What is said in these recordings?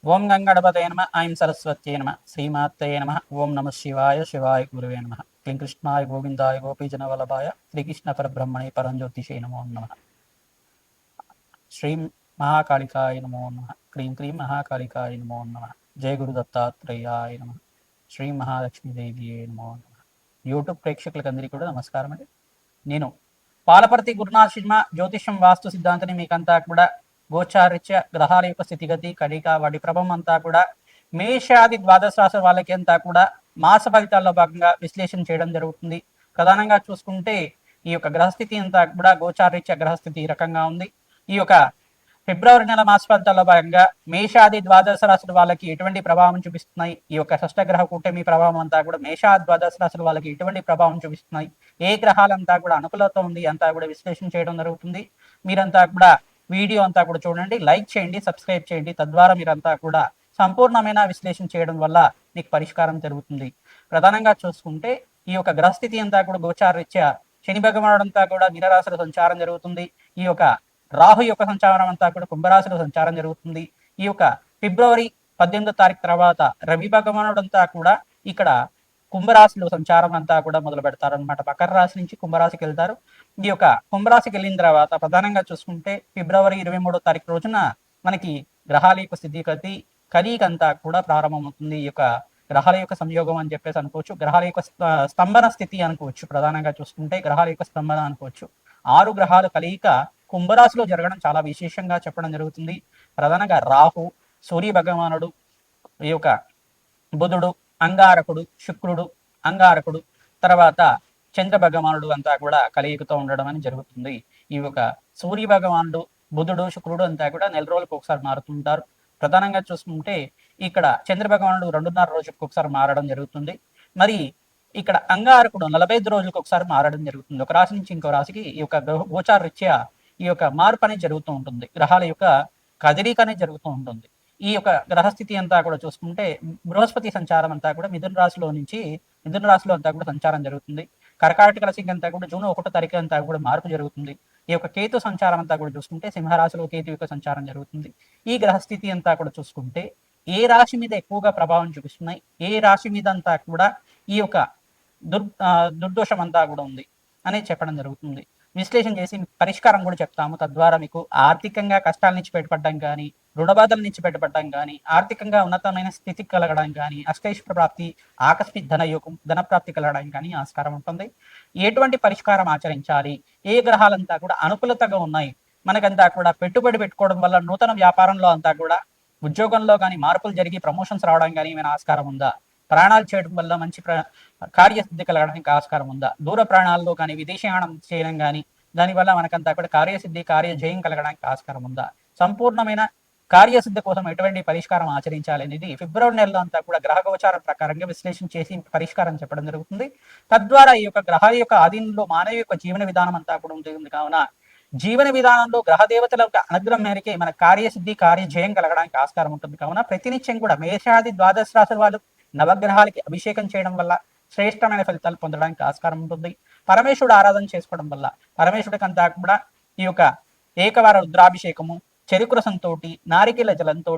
ఓం గంగణపతయ నమ ఐం సరస్వత్యై నమ శ్రీమాత్రయ నమ ఓం నమ శివాయ శివాయ గురువే నమ క్లీం కృష్ణాయ గోవిందాయ గోపీజన వల్లభాయ శ్రీకృష్ణ పరబ్రహ్మణే పరంజ్యోతిషే నమో నమ శ్రీం మహాకాళికాయ నమో నమ క్లీం క్లీం మహాకాళికాయ నమో నమ జయ గురు దత్తాత్రేయాయ నమ శ్రీ మహాలక్ష్మీదేవియే నమో నమ యూట్యూబ్ ప్రేక్షకులకు అందరికీ కూడా నమస్కారం అండి. నేను పాలపర్తి గురునాథ్ శర్మ జ్యోతిషం వాస్తు సిద్ధాంతిని మీకంతా కూడా గోచారిత్య గ్రహాల యొక్క స్థితిగతి కడిక వాటి ప్రభావం అంతా కూడా మేషాది ద్వాదశ రాశి వాళ్ళకి అంతా కూడా మాస ఫలితాల్లో భాగంగా విశ్లేషణ చేయడం జరుగుతుంది. ప్రధానంగా చూసుకుంటే ఈ యొక్క గ్రహస్థితి అంతా కూడా గోచారిత్య గ్రహస్థితి ఈ రకంగా ఉంది. ఈ యొక్క ఫిబ్రవరి నెల మాస ఫలితాల్లో భాగంగా మేషాది ద్వాదశ రాశుల వాళ్ళకి ఎటువంటి ప్రభావం చూపిస్తున్నాయి, ఈ యొక్క షష్టగ్రహ కూటమి ప్రభావం అంతా కూడా మేషాది ద్వాదశ రాశుల వాళ్ళకి ఎటువంటి ప్రభావం చూపిస్తున్నాయి, ఏ గ్రహాలంతా కూడా అనుకూలత ఉంది అంతా కూడా విశ్లేషణ చేయడం జరుగుతుంది. మీరంతా కూడా వీడియో అంతా కూడా చూడండి, లైక్ చేయండి, సబ్స్క్రైబ్ చేయండి. తద్వారా మీరంతా కూడా సంపూర్ణమైన విశ్లేషణ చేయడం వల్ల మీకు పరిష్కారం జరుగుతుంది. ప్రధానంగా చూసుకుంటే ఈ యొక్క గ్రహస్థితి అంతా కూడా గోచారరీత్యా శని భగవానుడు అంతా కూడా మీనరాశిలో సంచారం జరుగుతుంది. ఈ యొక్క రాహు యొక్క సంచారం అంతా కూడా కుంభరాశిలో సంచారం జరుగుతుంది. ఈ యొక్క ఫిబ్రవరి 18వ తారీఖు తర్వాత రవి భగవానుడు అంతా కూడా ఇక్కడ కుంభరాశిలో సంచారం అంతా కూడా మొదలు పెడతారు అనమాట. మకర రాశి నుంచి కుంభరాశికి వెళ్తారు. ఈ యొక్క కుంభరాశికి వెళ్ళిన తర్వాత ప్రధానంగా చూసుకుంటే ఫిబ్రవరి 23వ తారీఖు రోజున మనకి గ్రహాల యొక్క స్థితిగతి కరీకంతా కూడా ప్రారంభమవుతుంది. ఈ యొక్క గ్రహాల యొక్క సంయోగం అని చెప్పేసి అనుకోవచ్చు, గ్రహాల యొక్క స్తంభన స్థితి అనుకోవచ్చు. ప్రధానంగా చూసుకుంటే గ్రహాల యొక్క స్తంభన అనుకోవచ్చు. 6 గ్రహాలు కలయిక కుంభరాశిలో జరగడం చాలా విశేషంగా చెప్పడం జరుగుతుంది. ప్రధానంగా రాహు, సూర్య భగవానుడు, ఈ యొక్క బుధుడు, అంగారకుడు, శుక్రుడు, అంగారకుడు, తర్వాత చంద్ర భగవానుడు అంతా కూడా కలయికతో ఉండడం అని జరుగుతుంది. ఈ యొక్క సూర్య భగవానుడు, బుధుడు, శుక్రుడు అంతా కూడా నెల రోజులకు ఒకసారి మారుతుంటారు. ప్రధానంగా చూసుకుంటే ఇక్కడ చంద్ర భగవానుడు 2.5 రోజులకు ఒకసారి మారడం జరుగుతుంది. మరి ఇక్కడ అంగారకుడు 45 రోజులకు ఒకసారి మారడం జరుగుతుంది. ఒక రాశి నుంచి ఇంకో రాశికి ఈ యొక్క గోచార రీత్యా ఈ యొక్క మార్పు అనేది జరుగుతూ ఉంటుంది. గ్రహాల యొక్క కదలిక అనేది జరుగుతూ ఉంటుంది. ఈ యొక్క గ్రహస్థితి అంతా కూడా చూసుకుంటే బృహస్పతి సంచారం అంతా కూడా మిథున రాశిలో అంతా కూడా సంచారం జరుగుతుంది. కర్కాటక రాశికి అంతా కూడా జూన్ 1వ తారీఖు అంతా కూడా మార్పు జరుగుతుంది. ఈ యొక్క కేతు సంచారం అంతా కూడా చూసుకుంటే సింహరాశిలో కేతు యొక్క సంచారం జరుగుతుంది. ఈ గ్రహస్థితి అంతా కూడా చూసుకుంటే ఏ రాశి మీద ఎక్కువగా ప్రభావం చూపిస్తున్నాయి, ఏ రాశి మీద అంతా కూడా ఈ యొక్క దుర్దోషం అంతా కూడా ఉంది అనేది చెప్పడం జరుగుతుంది. విశ్లేషణ చేసి పరిష్కారం కూడా చెప్తాము. తద్వారా మీకు ఆర్థికంగా కష్టాల నుంచి బయటపడడం కానీ, రుణబాధల నుంచి బయటపడడం కానీ, ఆర్థికంగా ఉన్నతమైన స్థితి కలగడం కానీ, అష్టైశ్వర్య ప్రాప్తి, ఆకస్మిక ధన ప్రాప్తి కలగడం కానీ ఆస్కారం ఉంటుంది. ఎటువంటి పరిష్కారం ఆచరించాలి, ఏ గ్రహాలంతా కూడా అనుకూలతగా ఉన్నాయి, మనకంతా కూడా పెట్టుబడి పెట్టుకోవడం వల్ల నూతన వ్యాపారంలో అంతా కూడా ఉద్యోగంలో కానీ మార్పులు జరిగి ప్రమోషన్స్ రావడం కానీ ఏమైనా ఆస్కారం ఉందా, ప్రయాణాలు చేయడం వల్ల మంచి కార్యసిద్ధి కలగడానికి ఆస్కారం ఉందా, దూర ప్రయాణాల్లో కానీ విదేశీయానం చేయడం కానీ దానివల్ల మనకంతా కూడా కార్యసిద్ధి కార్యజయం కలగడానికి ఆస్కారం ఉందా, సంపూర్ణమైన కార్యసిద్ధి కోసం ఎటువంటి పరిష్కారం ఆచరించాలి అనేది ఫిబ్రవరి నెలలో అంతా కూడా గ్రహ గోచారం ప్రకారంగా విశ్లేషణ చేసి పరిష్కారం చెప్పడం జరుగుతుంది. తద్వారా ఈ యొక్క గ్రహాల యొక్క ఆధీనంలో మానవ యొక్క జీవన విధానం అంతా కూడా ఉంటుంది. కావున జీవన విధానంలో గ్రహ దేవతల యొక్క అనుగ్రహం మేరకే మన కార్యసిద్ధి కార్యజయం కలగడానికి ఆస్కారం ఉంటుంది. కావున ప్రతినిత్యం కూడా మేషాది ద్వాదశ రాశుల వాళ్ళు నవగ్రహాలకి అభిషేకం చేయడం వల్ల శ్రేష్టమైన ఫలితాలు పొందడానికి ఆస్కారం ఉంటుంది. పరమేశ్వరుడు ఆరాధన చేసుకోవడం వల్ల పరమేశ్వరుడికి అంతా కూడా ఈ యొక్క ఏకవార రుద్రాభిషేకము, చెరుకు రసంతో, నారికేల జలంతో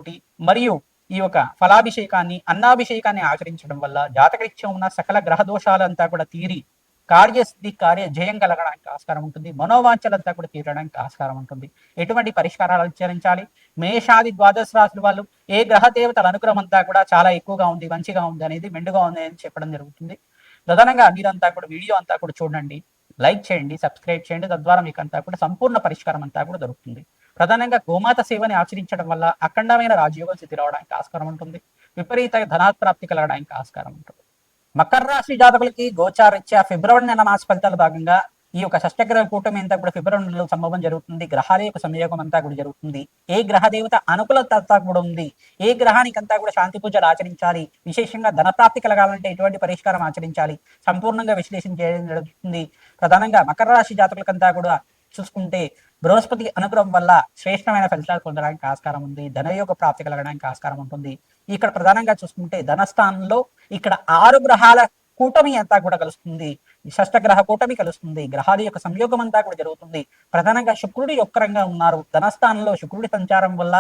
మరియు ఈ యొక్క ఫలాభిషేకాన్ని, అన్నాభిషేకాన్ని ఆచరించడం వల్ల జాతకరీత్యం ఉన్న సకల గ్రహ దోషాలంతా కూడా తీరి కార్యసిద్ధి కార్యజయం కలగడానికి ఆస్కారం ఉంటుంది. మనోవాంఛలంతా కూడా తీరడానికి ఆస్కారం ఉంటుంది. ఎటువంటి పరిష్కారాలు ఆచరించాలి, మేషాది ద్వాదశ రాశుల వాళ్ళు ఏ గ్రహ దేవతల అనుగ్రహం అంతా కూడా చాలా ఎక్కువగా ఉంది, మంచిగా ఉంది అనేది, మెండుగా ఉంది అని చెప్పడం జరుగుతుంది. ప్రధానంగా మీరంతా కూడా వీడియో అంతా కూడా చూడండి, లైక్ చేయండి, సబ్స్క్రైబ్ చేయండి. తద్వారా మీకు అంతా కూడా సంపూర్ణ పరిష్కారం అంతా కూడా దొరుకుతుంది. ప్రధానంగా గోమాత సేవని ఆచరించడం వల్ల అఖండమైన రాజయోగం స్థితి రావడానికి ఆస్కారం ఉంటుంది. విపరీత ధనాత్ప్రాప్తి కలగడానికి ఆస్కారం ఉంటుంది. మకర రాశి జాతకులకి గోచారీత్యా ఫిబ్రవరి నెల మాస ఫలితాల భాగంగా ఈ యొక్క షష్టగ్రహ కూటమి అంతా కూడా ఫిబ్రవరి నెలలో సంభవం జరుగుతుంది. గ్రహాల యొక్క సంయోగం అంతా కూడా జరుగుతుంది. ఏ గ్రహ దేవత అనుకూలత అంతా కూడా ఉంది, ఏ గ్రహానికి అంతా కూడా శాంతి పూజలు ఆచరించాలి, విశేషంగా ధనప్రాప్తి కలగాలంటే ఎటువంటి పరిష్కారం ఆచరించాలి, సంపూర్ణంగా విశ్లేషణ చేయడం జరుగుతుంది. ప్రధానంగా మకర రాశి జాతకులకంతా కూడా చూసుకుంటే బృహస్పతి అనుగ్రహం వల్ల శ్రేష్టమైన ఫలితాలు పొందడానికి ఆస్కారం ఉంది. ధనయోగ ప్రాప్తి కలగడానికి ఆస్కారం ఉంటుంది. ఇక్కడ ప్రధానంగా చూసుకుంటే ధనస్థానంలో ఇక్కడ 6 గ్రహాల కూటమి అంతా కూడా కలుస్తుంది, షష్టగ్రహ కూటమి కలుస్తుంది, గ్రహాల యొక్క సంయోగం అంతా కూడా జరుగుతుంది. ప్రధానంగా శుక్రుడు యొక్కరంగా ఉన్నారు, ధనస్థానంలో శుక్రుడి సంచారం వల్ల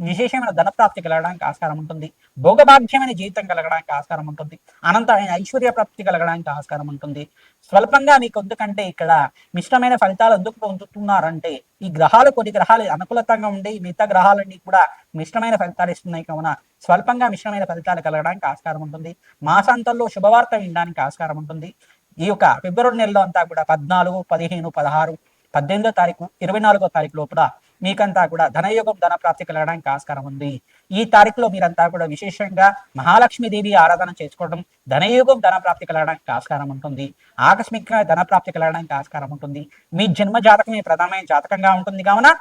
విశేషమైన ధన ప్రాప్తి కలగడానికి ఆస్కారం ఉంటుంది, భోగభాగ్యమైన జీవితం కలగడానికి ఆస్కారం ఉంటుంది, అనంతమైన ఐశ్వర్య ప్రాప్తి కలగడానికి ఆస్కారం ఉంటుంది. స్వల్పంగా మీకు ఎందుకంటే ఇక్కడ మిశ్రమైన ఫలితాలు ఎందుకు పొందుతున్నారంటే ఈ గ్రహాలు కొన్ని గ్రహాలు అనుకూలతంగా ఉండి మిగతా గ్రహాలన్నీ కూడా మిశ్రమైన ఫలితాలు ఇస్తున్నాయి కావున స్వల్పంగా మిశ్రమైన ఫలితాలు కలగడానికి ఆస్కారం ఉంటుంది. మాసాంతంలో శుభవార్త వినడానికి ఆస్కారం ఉంటుంది. ఈ యొక్క ఫిబ్రవరి నెలలో అంతా కూడా 14, 15, 16, 18వ తారీఖు, 24వ తారీఖు లోపల మీకంతా కూడా ధనయోగం ధన ప్రాప్తి కలగడానికి ఆస్కారం ఉంది. ఈ తారీఖులో మీరంతా కూడా విశేషంగా మహాలక్ష్మీదేవి ఆరాధన చేసుకోవడం ధనయోగం ధన ప్రాప్తి కలగడానికి ఆస్కారం ఉంటుంది. ఆకస్మికంగా ధన ప్రాప్తి కలగడానికి ఆస్కారం ఉంటుంది. మీ జన్మ జాతకమే ప్రధానమైన జాతకంగా ఉంటుంది కావున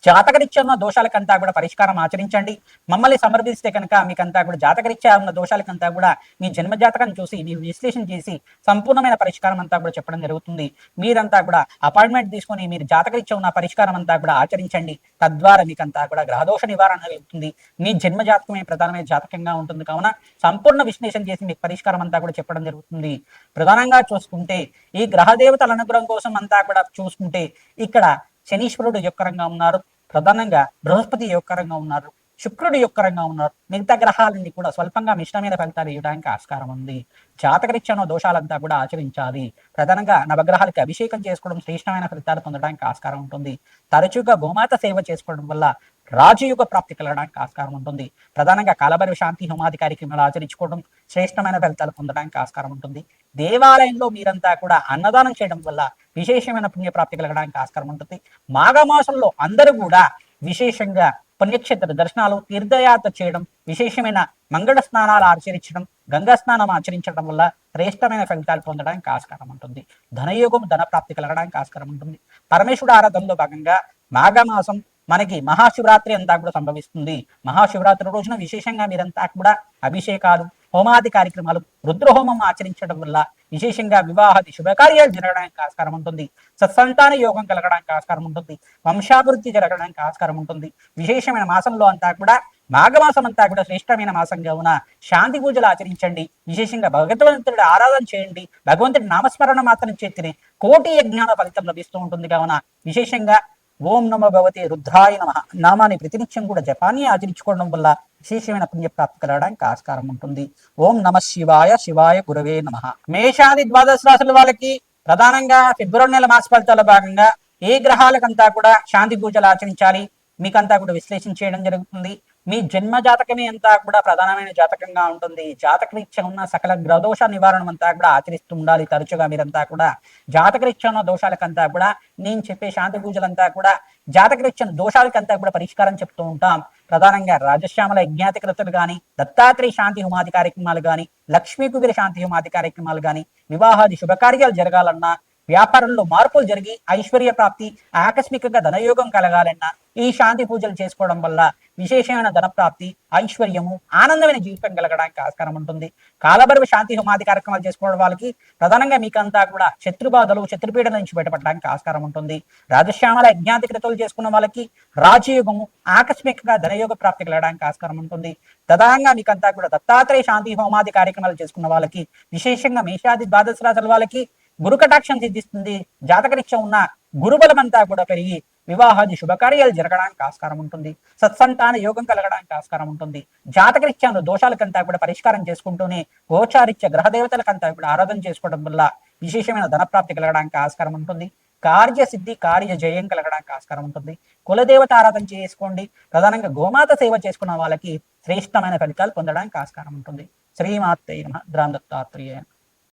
జాతకరీత్యా ఉన్న దోషాలకంతా కూడా పరిష్కారం ఆచరించండి. మమ్మల్ని సమర్పిస్తే కనుక మీకంతా కూడా జాతకరీత్యా ఉన్న దోషాలకంతా కూడా మీ జన్మ జాతకాన్ని చూసి మీ విశ్లేషణ చేసి సంపూర్ణమైన పరిష్కారం అంతా కూడా చెప్పడం జరుగుతుంది. మీరంతా కూడా అపాయింట్మెంట్ తీసుకొని మీరు జాతకరీత్యా ఉన్న పరిష్కారం అంతా కూడా ఆచరించండి. తద్వారా మీకంతా కూడా గ్రహదోష నివారణ జరుగుతుంది. మీ జన్మ జాతకమే ప్రధానమైన జాతకంగా ఉంటుంది కావున సంపూర్ణ విశ్లేషణ చేసి మీకు పరిష్కారం అంతా కూడా చెప్పడం జరుగుతుంది. ప్రధానంగా చూసుకుంటే ఈ గ్రహదేవతల అనుగ్రహం కోసం అంతా కూడా చూసుకుంటే ఇక్కడ శనీశ్వరుడు యొక్కరంగా ఉన్నారు, ప్రధానంగా బృహస్పతి యొక్కరంగా ఉన్నారు, శుక్రుడు యొక్కరంగా ఉన్నారు. మిగతా గ్రహాలన్నీ కూడా స్వల్పంగా మిశ్రమైన ఫలితాలు ఇవ్వడానికి ఆస్కారం ఉంది. జాతకరీత్యాన దోషాలంతా కూడా ఆచరించాలి. ప్రధానంగా నవగ్రహాలకి అభిషేకం చేసుకోవడం శ్రేష్టమైన ఫలితాలు పొందడానికి ఆస్కారం ఉంటుంది. తరచుగా గోమాత సేవ చేసుకోవడం వల్ల రాజయోగ ప్రాప్తి కలగడానికి ఆస్కారం ఉంటుంది. ప్రధానంగా కాలభైరవ శాంతి హోమాది కార్యక్రమాలు ఆచరించుకోవడం శ్రేష్టమైన ఫలితాలు పొందడానికి ఆస్కారం ఉంటుంది. దేవాలయంలో మీరంతా కూడా అన్నదానం చేయడం వల్ల విశేషమైన పుణ్యప్రాప్తి కలగడానికి ఆస్కారం ఉంటుంది. మాఘమాసంలో అందరూ కూడా విశేషంగా పుణ్యక్షేత్ర దర్శనాలు, తీర్థయాత్ర చేయడం, విశేషమైన మంగళ స్నానాలు ఆచరించడం, గంగా స్నానం ఆచరించడం వల్ల శ్రేష్టమైన ఫలితాలు పొందడానికి ఆస్కారం ఉంటుంది. ధనయోగం ధన ప్రాప్తి కలగడానికి ఆస్కారం ఉంటుంది. పరమేశ్వరుడు ఆరాధనలో భాగంగా మాఘమాసం మనకి మహాశివరాత్రి అంతా కూడా సంభవిస్తుంది. మహాశివరాత్రి రోజున విశేషంగా మీరంతా కూడా అభిషేకాలు, హోమాది కార్యక్రమాలు, రుద్రహోమం ఆచరించడం వల్ల విశేషంగా వివాహాది శుభకార్యాలు జరగడానికి ఆస్కారం ఉంటుంది. సత్సంతాన యోగం కలగడానికి ఆస్కారం ఉంటుంది. వంశాభివృద్ధి జరగడానికి ఆస్కారం ఉంటుంది. విశేషమైన మాసంలో అంతా కూడా మాఘమాసం అంతా కూడా శ్రేష్టమైన మాసంగా ఉన్న శాంతి పూజలు ఆచరించండి. విశేషంగా భగవంతుడి ఆరాధన చేయండి. భగవంతుడి నామస్మరణ మాత్రం చేతిని కోటి యజ్ఞాన ఫలితం లభిస్తూ ఉంటుంది కావున విశేషంగా ఓం నమో భగవతే రుద్రాయ నమః నామాన్ని ప్రతినిత్యం కూడా జపాన్ని ఆచరించుకోవడం వల్ల విశేషమైన పుణ్యప్రాప్తి కలగడానికి ఆస్కారం ఉంటుంది. ఓం నమ శివాయ, శివాయ గురవే నమః. మేషాది ద్వాదశ రాశుల వాళ్ళకి ప్రధానంగా ఫిబ్రవరి నెల మాస ఫలితాల భాగంగా ఏ గ్రహాలకంతా కూడా శాంతి పూజలు ఆచరించాలి మీకంతా కూడా విశ్లేషణ చేయడం జరుగుతుంది. మీ జన్మ జాతకమే అంతా కూడా ప్రధానమైన జాతకంగా ఉంటుంది. జాతకరీత్యా ఉన్న సకల గ్రహదోష నివారణ అంతా కూడా ఆచరిస్తూ ఉండాలి. తరచుగా మీరంతా కూడా జాతకరీత్యా ఉన్న దోషాలకంతా కూడా నేను చెప్పే శాంతి పూజలంతా కూడా జాతకరీత్యా దోషాలకంతా కూడా పరిష్కారం చెప్తూ ఉంటాం. ప్రధానంగా రాజశ్యామల యజ్ఞాతికృతులు కానీ, దత్తాత్రేయ శాంతి హోమాది కార్యక్రమాలు కానీ, లక్ష్మీ కుబేర శాంతి హోమాది కార్యక్రమాలు కానీ, వివాహాది శుభకార్యాలు జరగాలన్నా, వ్యాపారంలో మార్పులు జరిగి ఐశ్వర్య ప్రాప్తి, ఆకస్మికంగా ధనయోగం కలగాలన్నా ఈ శాంతి పూజలు చేసుకోవడం వల్ల విశేషమైన ధన ప్రాప్తి, ఐశ్వర్యము, ఆనందమైన జీవితం కలగడానికి ఆస్కారం ఉంటుంది. కాలభైరవ శాంతి హోమాది కార్యక్రమాలు చేసుకోవడం వాళ్ళకి ప్రధానంగా మీకంతా కూడా శత్రుబాధలు, శత్రుపీడల నుంచి బయటపడడానికి ఆస్కారం ఉంటుంది. రాజశ్యామల యజ్ఞాధికృతులు చేసుకున్న వాళ్ళకి రాజయోగము, ఆకస్మికంగా ధనయోగ ప్రాప్తి కలగడానికి ఆస్కారం ఉంటుంది. ప్రధానంగా మీకంతా కూడా దత్తాత్రేయ శాంతి హోమాది కార్యక్రమాలు చేసుకున్న వాళ్ళకి విశేషంగా మేషాది ద్వాదశ రాశుల వాళ్ళకి గురు కటాక్షం సిద్ధిస్తుంది. జాతకరీత్యా ఉన్న గురుబలం అంతా కూడా పెరిగి వివాహాది శుభకార్యాలు జరగడానికి ఆస్కారం ఉంటుంది. సత్సంతాన యోగం కలగడానికి ఆస్కారం ఉంటుంది. జాతకరీత్యా దోషాలకంతా కూడా పరిష్కారం చేసుకుంటూనే గోచారిత్య గ్రహదేవతలకంతా కూడా ఆరాధన చేసుకోవడం వల్ల విశేషమైన ధనప్రాప్తి కలగడానికి ఆస్కారం ఉంటుంది. కార్యసిద్ధి, కార్య జయం కలగడానికి ఆస్కారం ఉంటుంది. కులదేవత ఆరాధన చేసుకోండి. ప్రధానంగా గోమాత సేవ చేసుకున్న వాళ్ళకి శ్రేష్టమైన ఫలితాలు పొందడానికి ఆస్కారం ఉంటుంది. శ్రీమాత్రే నమః. దత్తాత్రేయ.